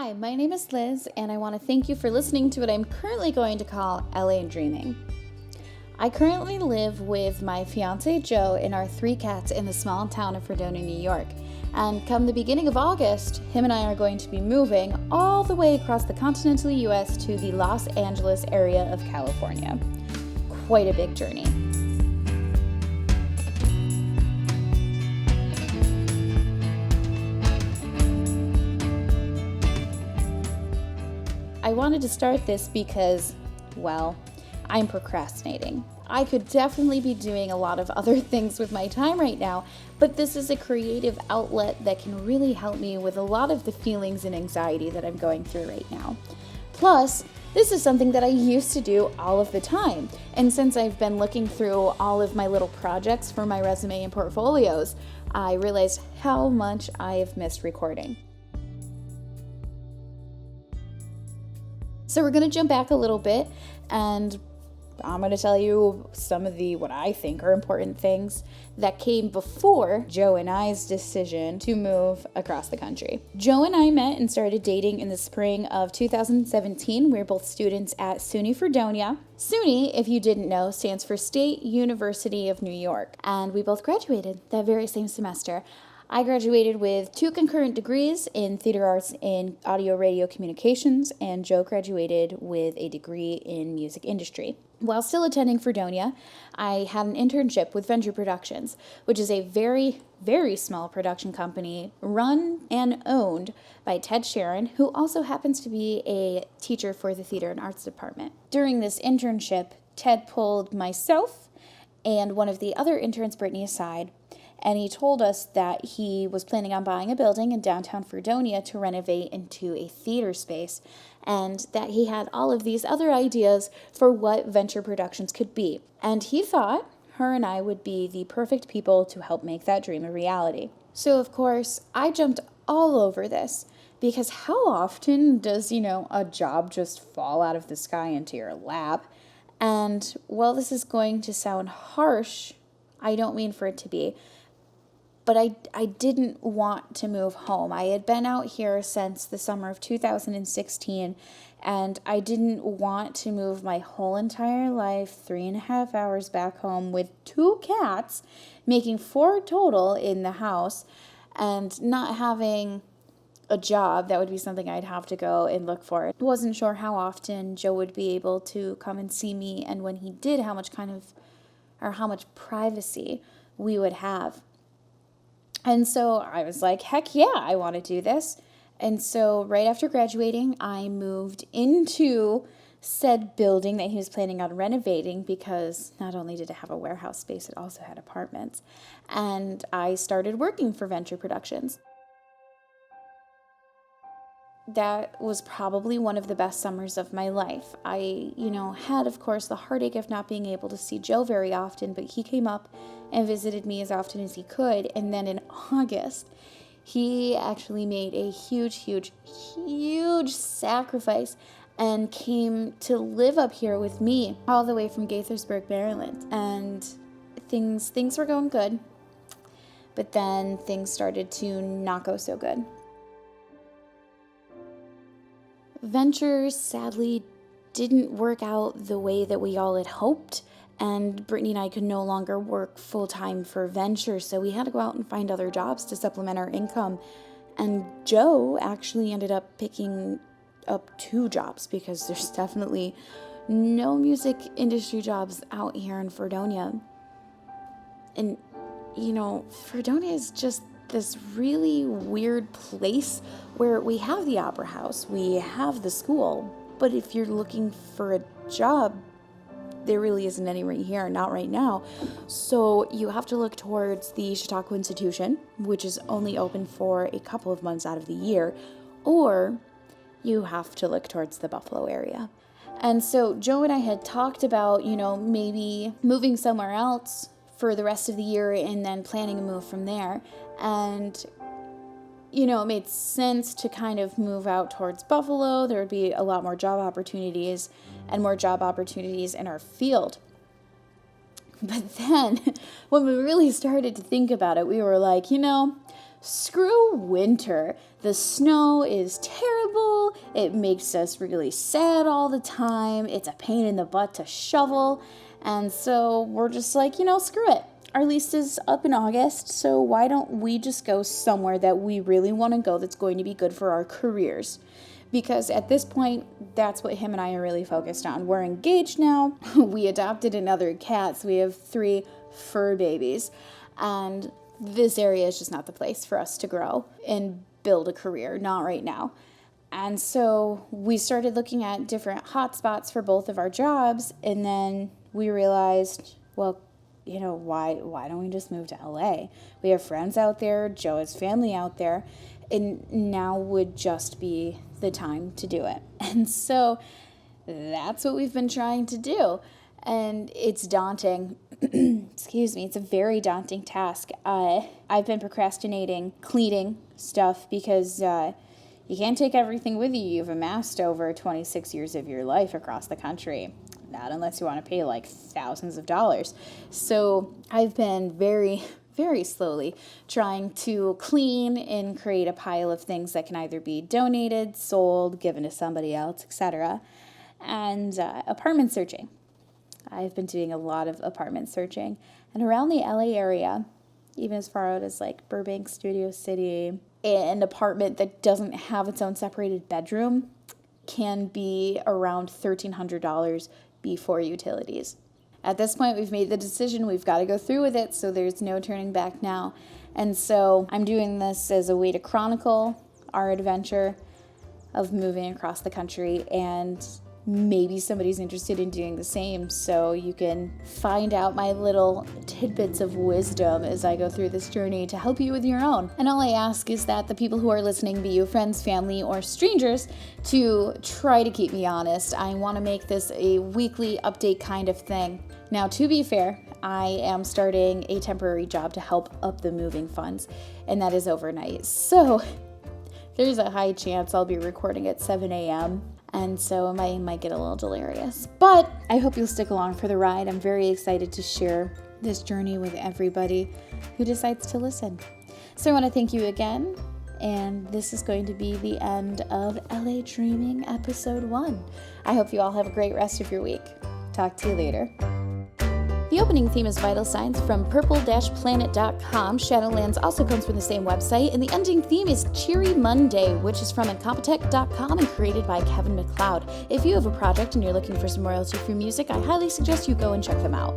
Hi, my name is Liz, and I want to thank you for listening to what I'm currently going to call LA Dreaming. I currently live with my fiance Joe and our 3 cats in the small town of Fredonia, New York. And come the beginning of August, him and I are going to be moving all the way across the continental US to the Los Angeles area of California. Quite a big journey. I wanted to start this because, well, I'm procrastinating. I could definitely be doing a lot of other things with my time right now, but this is a creative outlet that can really help me with a lot of the feelings and anxiety that I'm going through right now. Plus, this is something that I used to do all of the time, and since I've been looking through all of my little projects for my resume and portfolios, I realized how much I have missed recording. So we're going to jump back a little bit, and I'm going to tell you some of what I think are important things that came before Joe and I's decision to move across the country. Joe and I met and started dating in the spring of 2017. We were both students at SUNY Fredonia. SUNY, if you didn't know, stands for State University of New York, and we both graduated that very same semester. I graduated with 2 concurrent degrees in theater arts and audio radio communications, and Joe graduated with a degree in music industry. While still attending Fredonia, I had an internship with Venture Productions, which is a very, very small production company run and owned by Ted Sharon, who also happens to be a teacher for the theater and arts department. During this internship, Ted pulled myself and one of the other interns, Brittany, aside, and he told us that he was planning on buying a building in downtown Fredonia to renovate into a theater space, and that he had all of these other ideas for what Venture Productions could be. And he thought her and I would be the perfect people to help make that dream a reality. So, of course, I jumped all over this, because how often does, a job just fall out of the sky into your lap? And while this is going to sound harsh, I don't mean for it to be, but I didn't want to move home. I had been out here since the summer of 2016, and I didn't want to move my whole entire life 3.5 hours back home with 2 cats, making 4 total in the house, and not having a job. That would be something I'd have to go and look for. I wasn't sure how often Joe would be able to come and see me, and when he did, how much privacy we would have. And so I was like, heck yeah, I want to do this. And so right after graduating, I moved into said building that he was planning on renovating, because not only did it have a warehouse space, it also had apartments. And I started working for Venture Productions. That was probably one of the best summers of my life. I, had, of course, the heartache of not being able to see Joe very often, but he came up and visited me as often as he could. And then in August, he actually made a huge, huge, huge sacrifice and came to live up here with me all the way from Gaithersburg, Maryland. And things were going good, but then things started to not go so good. Venture sadly didn't work out the way that we all had hoped, and Brittany and I could no longer work full-time for Venture, so we had to go out and find other jobs to supplement our income. And Joe actually ended up picking up 2 jobs, because there's definitely no music industry jobs out here in Fredonia. And, Fredonia is just this really weird place where we have the opera house, we have the school, but if you're looking for a job, there really isn't any right here, not right now. So you have to look towards the Chautauqua Institution, which is only open for a couple of months out of the year, or you have to look towards the Buffalo area. And so Joe and I had talked about, maybe moving somewhere else for the rest of the year and then planning a move from there. And, it made sense to kind of move out towards Buffalo. There would be a lot more job opportunities in our field. But then when we really started to think about it, we were like, screw winter. The snow is terrible. It makes us really sad all the time. It's a pain in the butt to shovel. And so we're just like, screw it. Our lease is up in August, so why don't we just go somewhere that we really want to go that's going to be good for our careers? Because at this point, that's what him and I are really focused on. We're engaged now. We adopted another cat, so we have 3 fur babies. And this area is just not the place for us to grow and build a career, not right now. And so we started looking at different hotspots for both of our jobs, and then we realized, well, why don't we just move to LA? We have friends out there, Joe has family out there, and now would just be the time to do it. And so that's what we've been trying to do. And it's daunting. Excuse me. It's a very daunting task. I've been procrastinating cleaning stuff because you can't take everything with you. You've amassed over 26 years of your life across the country. Not unless you want to pay like thousands of dollars. So I've been very, very slowly trying to clean and create a pile of things that can either be donated, sold, given to somebody else, etc. And apartment searching. I've been doing a lot of apartment searching. And around the LA area, even as far out as like Burbank, Studio City, an apartment that doesn't have its own separated bedroom can be around $1,300 before utilities. At this point, we've made the decision. We've got to go through with it, so there's no turning back now. And so I'm doing this as a way to chronicle our adventure of moving across the country, and maybe somebody's interested in doing the same, so you can find out my little tidbits of wisdom as I go through this journey to help you with your own. And all I ask is that the people who are listening, be you friends, family, or strangers, to try to keep me honest. I want to make this a weekly update kind of thing. Now, to be fair, I am starting a temporary job to help up the moving funds, and that is overnight. So there's a high chance I'll be recording at 7 a.m., and so I might get a little delirious. But I hope you'll stick along for the ride. I'm very excited to share this journey with everybody who decides to listen. So I want to thank you again. And this is going to be the end of LA Dreaming Episode 1. I hope you all have a great rest of your week. Talk to you later. The opening theme is Vital Signs from purple-planet.com. Shadowlands also comes from the same website. And the ending theme is Cheery Monday, which is from incompetech.com and created by Kevin MacLeod. If you have a project and you're looking for some royalty-free music, I highly suggest you go and check them out.